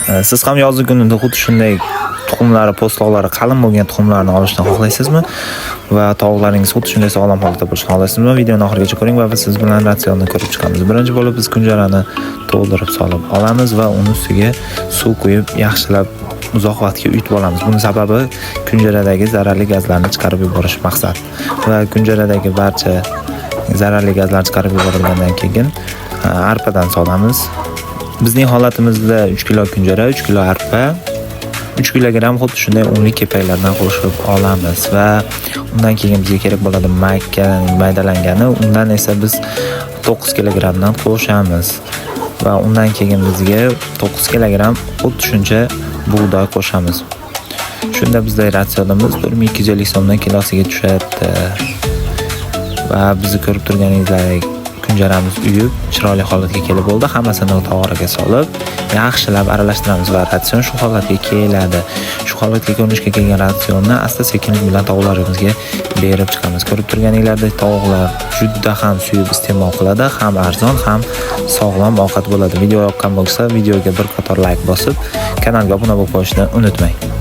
Siz ham yozgi kunida xuddi shunday tuxumlari, po'stloqlari qalin bo'lgan tuxumlarni olishni xohlaysizmi? Va tovuqlaringiz xuddi shunday sog'lom holatda bo'lishini xohlaysizmi? Videoni oxirigacha ko'ring va biz siz bilan ratsionni ko'rib chiqamiz. Birinchi bo'lib biz kunjarani to'ldirib solib olamiz va uni ustiga suv quyib, yaxshilab uzoq vaqtga uyutib olamiz. Buning sababi kunjaradagi zararli gazlarni chiqarib yuborish maqsad. Va kunjaradagi barcha zararli gazlar chiqarib yuborilgandan keyin arpadan solamiz. Bizning holatimizda 3 kilo kunjara, 3 kilo arpa, 3 kilogram xuddi shunday unli kepaklardan qo'shib olamiz va undan keyin bizga kerak bo'ladi makkaning maydalangani, undan esa biz 9 kilogramdan qo'shamiz va undan keyin bizga 9 kilogram xuddi shuncha bug'doy qo'shamiz. Shunda bizning ratsionimiz 1250 so'mdan kilosiga tushadi. Va bizni ko'rib turganingizdek kunjaramiz uyib, chiroyli holatga kelib bo'ldi. Hammasini tovoraga solib, yaxshilab aralashtiramiz va ratsion shu holatga keladi. Shu holatga ko'rinishga kelgan ratsionni asta-sekinlik bilan tovuqlarimizga berib chiqamiz. Ko'rib turganingizdek tovuqlar juda ham suyib iste'mol qiladi, ham arzon, ham sog'lom ovqat bo'ladi. Video yoqqan bo'lsa, videoga bir qator like bosib, kanalga obuna bo'lib qo'yishni unutmang.